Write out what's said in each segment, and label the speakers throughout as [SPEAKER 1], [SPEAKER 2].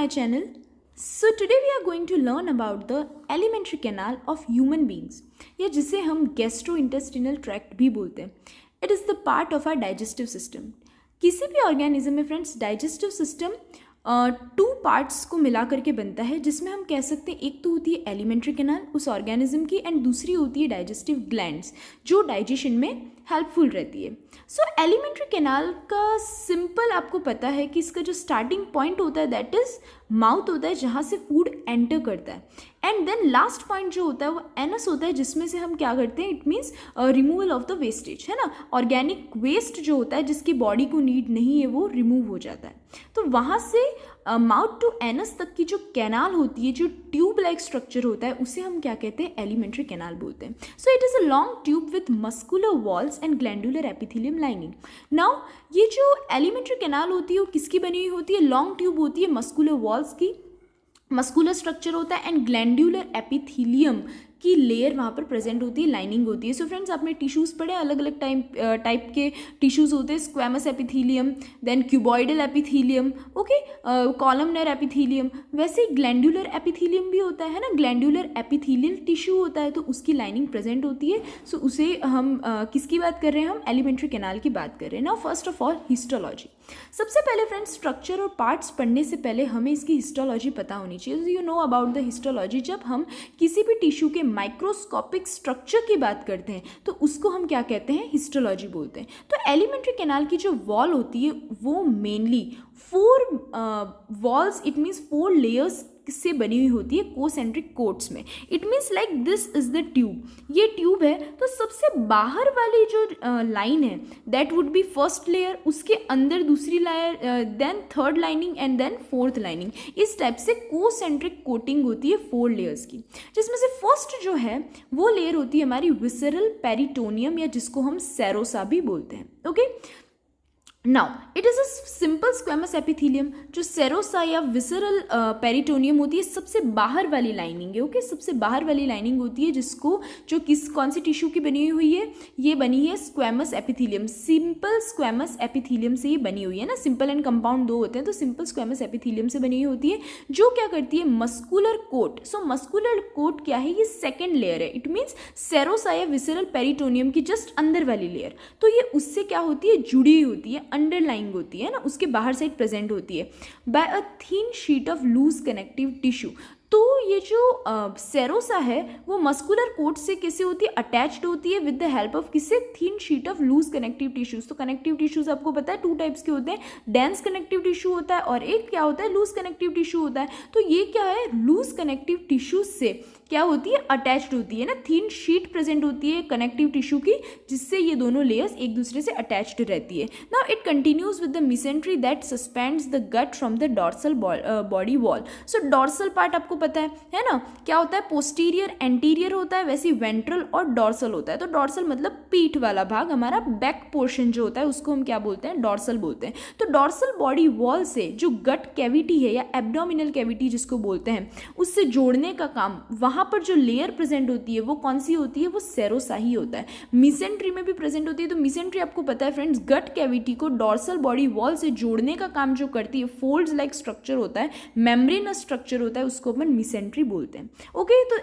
[SPEAKER 1] my channel. So today we are going to learn about the alimentary canal of human beings, या जिसे हम gastrointestinal tract भी बोलते हैं. It is the part of our digestive system. किसी भी organism में friends digestive system two parts को मिला करके बनता है, जिसमें हम कह सकते हैं एक तो होती है एलिमेंट्री कैनाल उस ऑर्गेनिज्म की, एंड दूसरी होती है डाइजेस्टिव ग्लैंड्स जो डाइजेशन में हेल्पफुल रहती है. सो एलिमेंट्री कैनाल का सिंपल आपको पता है कि इसका जो स्टार्टिंग पॉइंट होता है दैट इज माउथ होता है, जहाँ से फूड एंटर करता है, एंड देन लास्ट पॉइंट जो होता है वो एनस होता है, जिसमें से हम क्या करते हैं, it means removal of the wastage, है ना. ऑर्गेनिक वेस्ट जो होता है जिसकी बॉडी को नीड नहीं है वो रिमूव हो जाता है. तो वहाँ से माउथ टू एनस तक की जो कैनाल होती है, जो ट्यूब लाइक स्ट्रक्चर होता है, उसे हम क्या कहते हैं, एलिमेंट्री कैनाल बोलते हैं. So it is a long tube with muscular walls and glandular epithelium lining. Now ये जो एलिमेंट्री कैनाल होती है वो किसकी बनी हुई होती है, लॉन्ग ट्यूब होती है मस्कुलर वॉल्स की, मस्कुलर स्ट्रक्चर होता है, एंड ग्लैंडुलर एपिथेलियम की लेयर वहाँ पर प्रेजेंट होती है, लाइनिंग होती है. सो फ्रेंड्स आपने टिश्यूज़ पढ़े, अलग अलग टाइप के टिश्यूज़ होते हैं, squamous epithelium, then cuboidal epithelium, okay, columnar epithelium. वैसे ग्लैंडुलर एपिथेलियम भी होता है ना, ग्लैंडुलर एपिथेलियल टिश्यू होता है, तो उसकी लाइनिंग प्रेजेंट होती है. सो उसे हम किसकी बात कर रहे हैं, हम एलिमेंट्री कैनाल की बात कर रहे हैं. Now first of all histology. सबसे पहले फ्रेंड्स स्ट्रक्चर और पार्ट्स पढ़ने से पहले हमें इसकी हिस्टोलॉजी पता होनी चाहिए. You know about the histology. जब हम किसी भी टिश्यू के माइक्रोस्कोपिक स्ट्रक्चर की बात करते हैं तो उसको हम क्या कहते हैं, हिस्टोलॉजी बोलते हैं. तो एलिमेंट्री कैनाल की जो वॉल होती है वो mainly 4 walls, it means 4 layers से बनी हुई होती है कोसेंट्रिक कोट्स में. It means like this is the tube. ये ट्यूब है, तो सबसे बाहर वाली जो लाइन है that would be first layer, उसके अंदर दूसरी layer, then third lining, and then fourth lining. इस टाइप से कोसेंट्रिक कोटिंग होती है 4 लेयर्स की, जिसमें से फर्स्ट जो है वो लेयर होती है हमारी विसरल पेरिटोनियम, या जिसको हम सेरोसा भी बोलते हैं. Okay, now it is a simple squamous epithelium. जो सेरोसा या विसरल पेरिटोनियम होती है सबसे बाहर वाली लाइनिंग है. ओके, सबसे बाहर वाली लाइनिंग होती है जिसको जो कौन सी टिश्यू की बनी हुई है, ये बनी है squamous epithelium, simple squamous epithelium से ये बनी हुई है ना. सिंपल एंड कंपाउंड 2 होते हैं, तो सिंपल स्क्वेमस एपिथेलियम से बनी हुई होती है, जो क्या करती है, मस्कुलर कोट. सो मस्कुलर कोट क्या है, ये सेकेंड लेयर है. इट मीन्स सेरोसा या विसरल पेरिटोनियम की जस्ट अंदर वाली लेयर, तो ये उससे क्या होती है, जुड़ी हुई होती है, अंडरलाइंग होती है ना, उसके बाहर साइड प्रेजेंट होती है by a thin sheet of loose connective tissue. तो ये जो सेरोसा है वो मस्कुलर कोट से कैसे होती है, अटैच्ड होती है विद द हेल्प ऑफ किससे, thin sheet of loose connective tissues. तो कनेक्टिव टिश्यूज आपको पता है 2 टाइप्स के होते हैं, डेंस कनेक्टिव टिश्यू होता है और एक क्या होता है, लूज कनेक्टिव टिश्यू होता है. तो ये क्या है, लूज कनेक्टिव टिश्यूज से क्या होती है, अटैच्ड होती है ना, थिन शीट प्रेजेंट होती है कनेक्टिव टिश्यू की, जिससे ये दोनों लेयर्स एक दूसरे से अटैच्ड रहती है. Now it continues with the mesentery that suspends the gut from the dorsal body wall. So dorsal part आपको पता है ना, क्या होता है, पोस्टीरियर एंटीरियर होता है, वैसे वेंट्रल और डॉर्सल होता है. तो डॉर्सल मतलब पीठ वाला भाग, हमारा बैक पोर्शन जो होता है उसको हम क्या बोलते हैं, डॉर्सल बोलते हैं. तो डॉर्सल बॉडी वॉल से जो गट कैविटी है या एब्डोमिनल कैविटी जिसको बोलते हैं, उससे जोड़ने का काम, वहाँ पर जो लेयर प्रेजेंट होती है वो कौन सी होती है, वो सेरोसा ही होता है. मिसेंट्री में भी प्रेजेंट होती है. तो मिसेंट्री आपको पता है फ्रेंड्स, गट कैविटी को डॉर्सल बॉडी वॉल से जोड़ने का काम जो करती है, फोल्ड्स लाइक स्ट्रक्चर होता है, मेम्ब्रेनस स्ट्रक्चर होता है, उसको अपन मिसेंट्री बोलते हैं. ओके, तो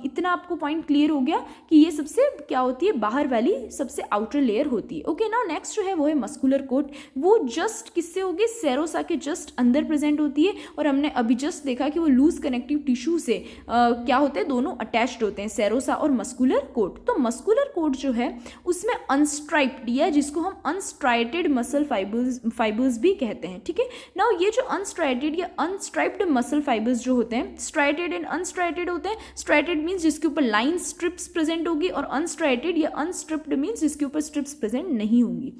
[SPEAKER 1] इतना आपको पॉइंट क्लियर हो गया कि ये सबसे क्या होती है, बाहर वाली सबसे आउटर लेयर होती है. ओके, नाउ नेक्स्ट जो है वो है मस्कुलर कोट. वो जस्ट किससे होगी, सेरोसा के जस्ट अंदर प्रेजेंट होती है, और हमने अभी जस्ट देखा कि वो लूज कनेक्टिव टिश्यू से क्या होते हैं, दोनों अटैच्ड होते हैं, सेरोसा और मस्कुलर कोट. तो मस्कुलर कोट जो है उसमें अनस्ट्राइप्ड, या जिसको हम अनस्ट्राइटेड मसल फाइबर्स भी कहते हैं. ठीक है, नाउ ये जो अनस्ट्राइटेड या अनस्ट्राइप्ड मसल फाइबर्स जो होते हैं, स्ट्राइटेड एंड अनस्ट्राइटेड होते हैं. स्ट्राइटेड मीन्स जिसके ऊपर लाइन स्ट्रिप्स प्रेजेंट होगी, और अनस्ट्राइटेड या अनस्ट्रिप्ड मीन्स जिसके ऊपर स्ट्रिप्स प्रेजेंट नहीं होंगी.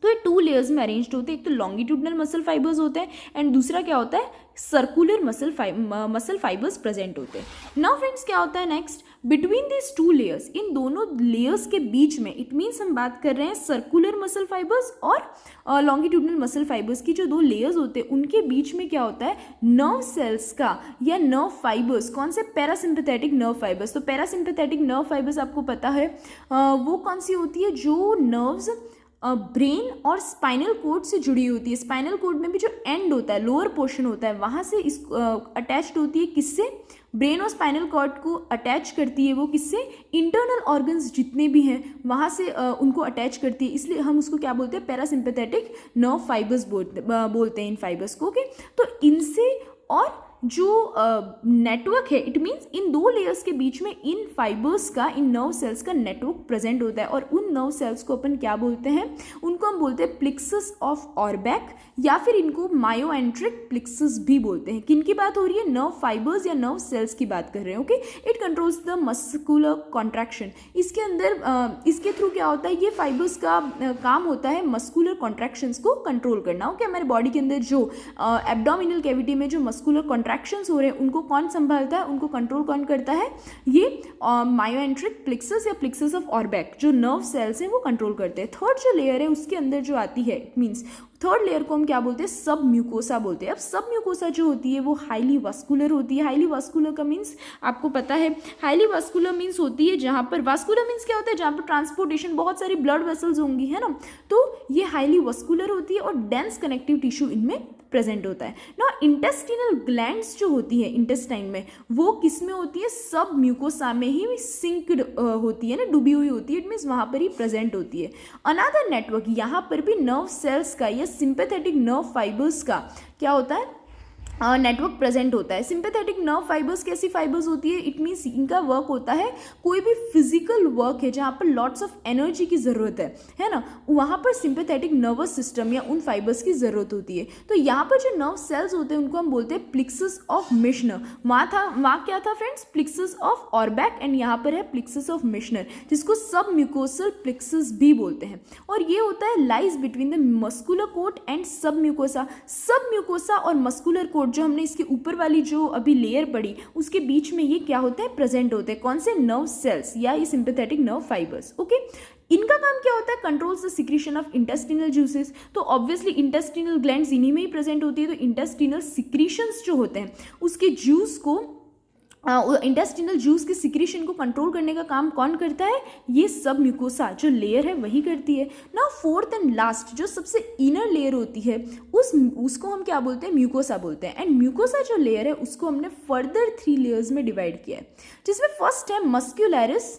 [SPEAKER 1] तो ये 2 लेयर्स में अरेंज्ड होते हैं. एक तो लॉन्गिट्यूडनल मसल फाइबर्स होते हैं, एंड दूसरा क्या होता है, सर्कुलर मसल फाइबर्स प्रेजेंट होते हैं. नाउ फ्रेंड्स क्या होता है नेक्स्ट, बिटवीन दिस 2 लेयर्स, इन दोनों लेयर्स के बीच में, इट मीन्स हम बात कर रहे हैं सर्कुलर मसल फाइबर्स और लॉन्गिट्यूडनल मसल फाइबर्स की जो 2 लेयर्स होते हैं, उनके बीच में क्या होता है, नर्व सेल्स का या नर्व फाइबर्स. कौन से, पैरासिम्पैथेटिक नर्व फाइबर्स. तो पैरासिम्पैथेटिक नर्व फाइबर्स आपको पता है वो कौन सी होती है, जो नर्व्स ब्रेन और स्पाइनल कोड से जुड़ी होती है। स्पाइनल कोड में भी जो एंड होता है, लोअर पोर्शन होता है, वहाँ से इस अटैच्ड होती है। किससे? ब्रेन और स्पाइनल कॉर्ड को अटैच करती है वो। किससे? इंटरनल ऑर्गन्स जितने भी हैं वहाँ से उनको अटैच करती है। इसलिए हम उसको क्या बोलते हैं? पैरासिम्पैथेटिक नर्व फाइबर्स बोलते हैं इन फाइबर्स को। ओके, तो इनसे और जो नेटवर्क है, इट मीन्स इन दो लेयर्स के बीच में इन फाइबर्स का, इन नर्व सेल्स का नेटवर्क प्रेजेंट होता है। और उन नर्व सेल्स को अपन क्या बोलते हैं? उनको हम बोलते हैं प्लिक्सस ऑफ ऑरबैक, या फिर इनको मायोएंट्रिक प्लिक्सस भी बोलते हैं। किन की बात हो रही है? नर्व फाइबर्स या नर्व सेल्स की बात कर रहे हैं। Okay, it controls the muscular contraction. इसके अंदर इसके थ्रू क्या होता है? ये फाइबर्स का काम होता है मस्कुलर कॉन्ट्रैक्शंस को कंट्रोल करना। ओके, हमारे बॉडी के अंदर जो एब्डोमिनल कैविटी में जो मस्कुलर कॉन्ट्रैक्शंस हो रहे हैं उनको कौन संभालता है? उनको कंट्रोल कौन करता है? ये मायोएंट्रिक प्लिक्सस या प्लिक्सस ऑफ ऑरबैक जो नर्व सेल्स हैं वो कंट्रोल करते हैं। थर्ड जो लेयर है उसके अंदर जो आती है, इट मीन्स थर्ड लेयर को हम क्या बोलते हैं? सब म्यूकोसा बोलते हैं। अब सब म्यूकोसा जो होती है वो हाईली वास्कुलर होती है। हाईली वास्कुलर का मीन्स आपको पता है, हाईली वास्कुलर मीन्स होती है जहाँ पर, वास्कुलर मीन्स क्या होता है? जहाँ पर ट्रांसपोर्टेशन, बहुत सारी ब्लड वेसल्स होंगी, है ना। तो ये हाईली वास्कुलर होती है और डेंस कनेक्टिव टिश्यू इनमें प्रेजेंट होता है ना। इंटेस्टिनल ग्लैंड्स जो होती है इंटेस्टाइन में, वो किस में होती है? सब म्यूकोसा में ही सिंक्ड होती है ना, डूबी हुई होती है। इट मीन्स वहाँ पर ही प्रेजेंट होती है। अनदर नेटवर्क, यहाँ पर भी नर्व सेल्स का या सिंपैथेटिक नर्व फाइबर्स का क्या होता है? नेटवर्क प्रेजेंट होता है। सिंपैथेटिक नर्व फाइबर्स कैसी फाइबर्स होती है? इट मीन्स इनका वर्क होता है, कोई भी फिजिकल वर्क है जहाँ पर लॉट्स ऑफ एनर्जी की ज़रूरत है ना, वहाँ पर सिंपैथेटिक नर्वस सिस्टम या उन फाइबर्स की ज़रूरत होती है। तो यहाँ पर जो नर्व सेल्स होते हैं उनको हम बोलते हैं प्लिक्सस ऑफ मिशनर। वहाँ क्या था फ्रेंड्स? प्लिक्सस ऑफ ऑरबैक, एंड यहाँ पर है प्लिक्सस ऑफ मिशनर, जिसको सब म्यूकोसल प्लिक्सस भी बोलते हैं। और ये होता है lies between the muscular coat and submucosa. Submucosa और मस्कुलर कोट जो हमने इसके ऊपर वाली जो अभी लेयर पड़ी उसके बीच में ये क्या होता है? प्रेजेंट होते हैं। कौन से? नर्व सेल्स या ये सिंपैथेटिक नर्व फाइबर्स। ओके, इनका काम क्या होता है? Controls the secretion of intestinal juices. तो ऑब्वियसली इंटेस्टिनल ग्लैंड्स इन्हीं में ही प्रेजेंट होती है। तो इंटेस्टिनल सिक्रीशंस जो होते हैं उसके जूस को, इंटेस्टिनल जूस के सिक्रीशन को कंट्रोल करने का काम कौन करता है? ये सब म्यूकोसा जो लेयर है वही करती है ना। फोर्थ एंड लास्ट जो सबसे इनर लेयर होती है उसको हम क्या बोलते हैं? म्यूकोसा बोलते हैं। एंड म्यूकोसा जो लेयर है उसको हमने फर्दर 3 लेयर्स में डिवाइड किया है, जिसमें फर्स्ट है मस्क्यूलैरिस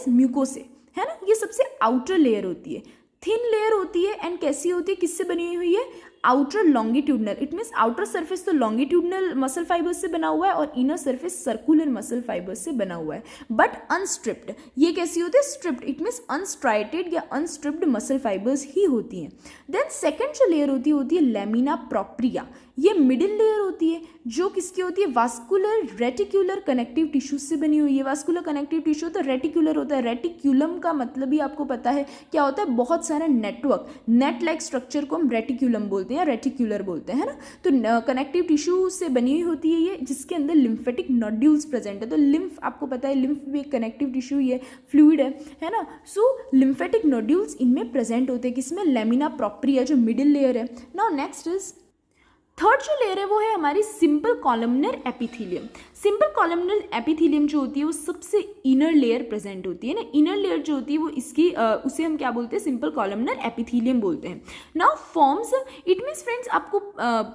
[SPEAKER 1] म्यूकोसे, है ना। ये सबसे आउटर लेयर होती है, थिन लेयर होती है। एंड कैसी होती है? किससे बनी हुई है? Outer longitudinal. It means outer surface तो लॉन्गिट्यूडनल मसल फाइबर्स से बना हुआ है और inner surface circular muscle fibres से बना हुआ है, बट अनस्ट्रिप्ड। ये कैसी होती है? स्ट्रिप्ड। इट मीन्स अनस्ट्राइटेड या अनस्ट्रिप्ड मसल फाइबर्स ही होती हैं। देन सेकेंड जो लेयर होती है लैमिना प्रोप्रिया। ये मिडिल लेयर होती है जो किसकी होती है? वास्कुलर रेटिक्यूलर कनेक्टिव टिश्यू से बनी हुई है। वास्कुलर कनेक्टिव टिश्यू तो रेटिक्यूलर होता है। रेटिक्यूलम का मतलब ही आपको पता है क्या होता है? बहुत सारा नेटवर्क, नेट लाइक स्ट्रक्चर को हम रेटिक्यूलम बोलते हैं या रेटिक्यूलर बोलते हैं, है ना। तो कनेक्टिव टिश्यू से बनी हुई होती है ये, जिसके अंदर लिम्फेटिक नोड्यूल्स प्रेजेंट है। तो लिम्फ आपको पता है, लिम्फ भी एक कनेक्टिव टिश्यू ही है, फ्लूइड है ना। सो लिम्फेटिक नोड्यूल्स इनमें प्रेजेंट होते हैं। किसमें? लैमिना प्रोप्रिया जो मिडिल लेयर है। नाउ नेक्स्ट इज थर्ड जो लेयर है वो है हमारी simple columnar epithelium. Simple columnar epithelium जो होती है वो सबसे इनर लेयर प्रेजेंट होती है ना। इनर लेयर जो होती है वो इसकी उसे हम क्या बोलते हैं? सिंपल कॉलमनर एपिथेलियम बोलते हैं। Now forms, it means friends आपको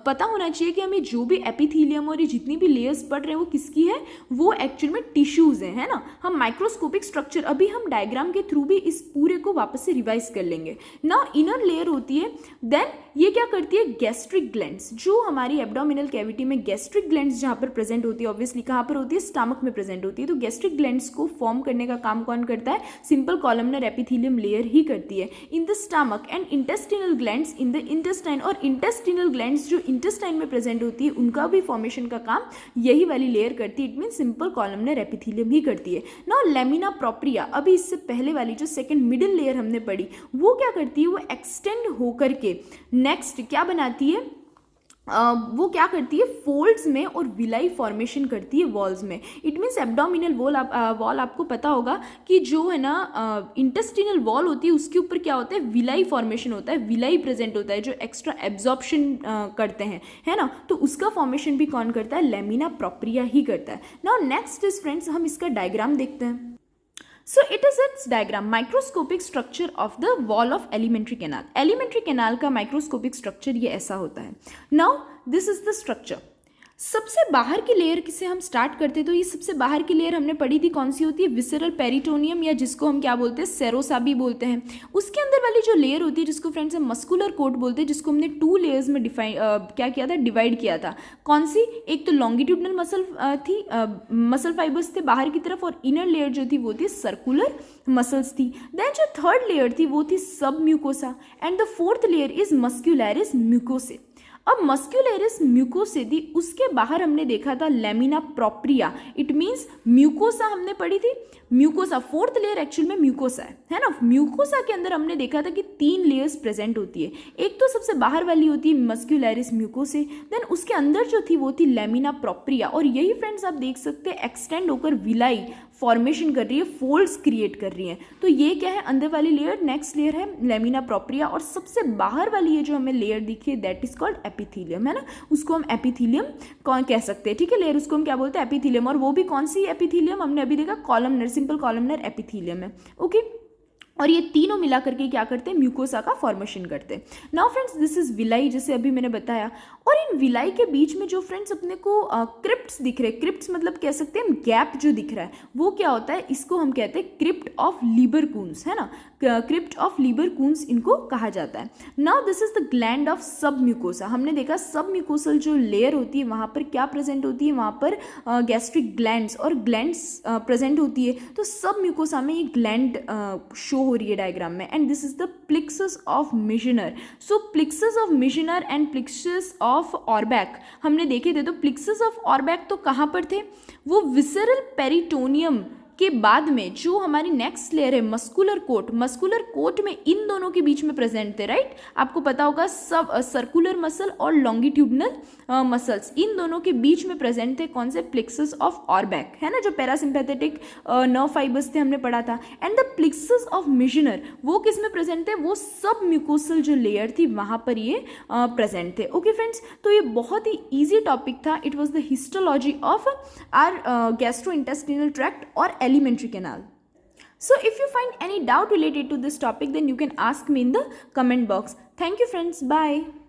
[SPEAKER 1] पता होना चाहिए कि हमें जो भी एपिथेलियम और ये जितनी भी लेयर्स पढ़ रहे हैं वो किसकी है? वो एक्चुअल में टिश्यूज़ हैं, है ना। हम माइक्रोस्कोपिक स्ट्रक्चर अभी हम डायग्राम के थ्रू भी इस पूरे को वापस से रिवाइज कर लेंगे। नाउ इनर लेयर होती है, देन ये क्या करती है? गैस्ट्रिक ग्लैंड्स, जो हमारी एब्डोमिनल कैविटी में गैस्ट्रिक ग्लैंड्स जहाँ पर प्रेजेंट होती है, ऑब्वियसली कहाँ पर होती है? स्टमक में प्रेजेंट होती है। तो गैस्ट्रिक ग्लैंड्स को फॉर्म करने का काम कौन करता है? सिंपल कॉलमनर एपिथेलियम लेयर ही करती है। In the stomach and intestinal glands in the intestine, और इंटेस्टिनल ग्लैंड्स जो इंटेस्टाइन में प्रेजेंट होती है उनका भी फॉर्मेशन का काम यही वाली लेयर करती है। It mean simple columnar epithelium ही करती है। नाउ लैमिना प्रोप्रिया, अभी इससे पहले वाली जो सेकेंड मिडिल लेयर हमने पढ़ी वो क्या करती है? वो एक्सटेंड होकर के नेक्स्ट क्या बनाती है? वो क्या करती है? फोल्ड्स में और विलाई फॉर्मेशन करती है वॉल्स में। इट मीन्स एब्डोमिनल वॉल आपको पता होगा कि जो है ना इंटेस्टिनल वॉल होती है उसके ऊपर क्या होता है? विलाई फॉर्मेशन होता है, विलाई प्रेजेंट होता है जो एक्स्ट्रा एब्जॉर्प्शन करते हैं, है ना। तो उसका फॉर्मेशन भी कौन करता है? लैमिना प्रोप्रिया ही करता है। नाउ नेक्स्ट इज फ्रेंड्स हम इसका डायग्राम देखते हैं। So it is it's diagram microscopic structure of the wall of alimentary canal. Alimentary canal का माइक्रोस्कोपिक स्ट्रक्चर ये ऐसा होता है. Now this is the structure. सबसे बाहर की लेयर से हम स्टार्ट करते तो ये सबसे बाहर की लेयर हमने पढ़ी थी कौन सी होती है, विसरल पेरिटोनियम, या जिसको हम क्या बोलते हैं, सेरोसा भी बोलते हैं. उसके अंदर वाली जो लेयर होती है जिसको फ्रेंड्स हम मस्कुलर कोट बोलते हैं, जिसको हमने 2 लेयर्स में क्या किया था, डिवाइड किया था. कौन सी, एक तो लॉन्गिट्यूडनल मसल थी, मसल फाइबर्स थे बाहर की तरफ, और इनर लेयर जो थी वो थी सर्कुलर मसल्स थी. देन जो थर्ड लेयर थी वो थी submucosa, and the fourth layer is muscularis mucosae. अब मस्क्यूलरिस म्यूकोसेदी, उसके बाहर हमने देखा था lamina propria. It means mucosa हमने पढ़ी थी. म्यूकोसा फोर्थ लेयर एक्चुअल में म्यूकोसा है ना. म्यूकोसा के अंदर हमने देखा था कि 3 लेयर्स प्रेजेंट होती है. एक तो सबसे बाहर वाली होती है मस्क्यूलरिस म्यूकोसे, देन उसके अंदर जो थी वो थी लेमिना प्रोप्रिया, और यही फ्रेंड्स आप देख सकते हैं एक्सटेंड होकर विलाई फॉर्मेशन कर रही है, फोल्ड्स क्रिएट कर रही है. तो ये क्या है, अंदर वाली लेयर. नेक्स्ट लेयर है लेमिना प्रोप्रिया, और सबसे बाहर वाली ये जो हमें लेयर दिखी है दैट इज कॉल्ड एपिथीलियम, है ना. उसको हम एपिथीलियम कौन कह सकते हैं, ठीक है. लेयर उसको हम क्या बोलते हैं, एपिथीलियम. और वो भी कौन सी एपिथीलियम, हमने अभी देखा कॉलमनर, सिंपल कॉलमनर एपिथीलियम है. ओके. और ये तीनों मिला करके क्या करते हैं, म्यूकोसा का फॉर्मेशन करते हैं. Now friends this is villi, जैसे अभी मैंने बताया. और इन विलाई के बीच में जो फ्रेंड्स अपने को क्रिप्ट्स दिख रहे हैं, क्रिप्ट्स मतलब कह सकते हैं गैप जो दिख रहा है, वो क्या होता है, इसको हम कहते हैं क्रिप्ट ऑफ लीबरकून्स, है ना. क्रिप्ट ऑफ लीबरकून्स इनको कहा जाता है. Now this is the gland of सब म्यूकोसा. हमने देखा सब म्यूकोसल जो लेयर होती है वहाँ पर क्या प्रेजेंट होती है, वहाँ पर गैस्ट्रिक ग्लैंड्स और ग्लैंड्स प्रेजेंट होती है. तो सब म्यूकोसा में ये ग्लैंड शो हो रही है डायग्राम में. And this is the plexus of Meissner. So plexus of Meissner and plexus of Auerbach हमने देखे थे. तो प्लिक्सस ऑफ ऑर्बैक तो कहाँ पर थे, वो विसरल पेरिटोनियम के बाद में जो हमारी नेक्स्ट लेयर है मस्कुलर कोट, मस्कुलर कोट में इन दोनों के बीच में प्रेजेंट थे, राइट. आपको पता होगा सब सर्कुलर मसल और लॉन्गिट्यूडनल मसल्स इन दोनों के बीच में प्रेजेंट थे कौन से, प्लिक्सस ऑफ ऑर्बैक, है ना, जो पैरासिम्पैथेटिक नर्व फाइबर्स थे हमने पढ़ा था. एंड द प्लिक्सस ऑफ मिशनर वो किस में प्रेजेंट थे, वो सब म्यूकोसल जो लेयर थी वहाँ पर ये प्रेजेंट थे. ओके फ्रेंड्स, तो ये बहुत ही ईजी टॉपिक था. It was the histology of our gastrointestinal tract और elementary canal. So if you find any doubt related to this topic, then you can ask me in the comment box. Thank you friends. Bye.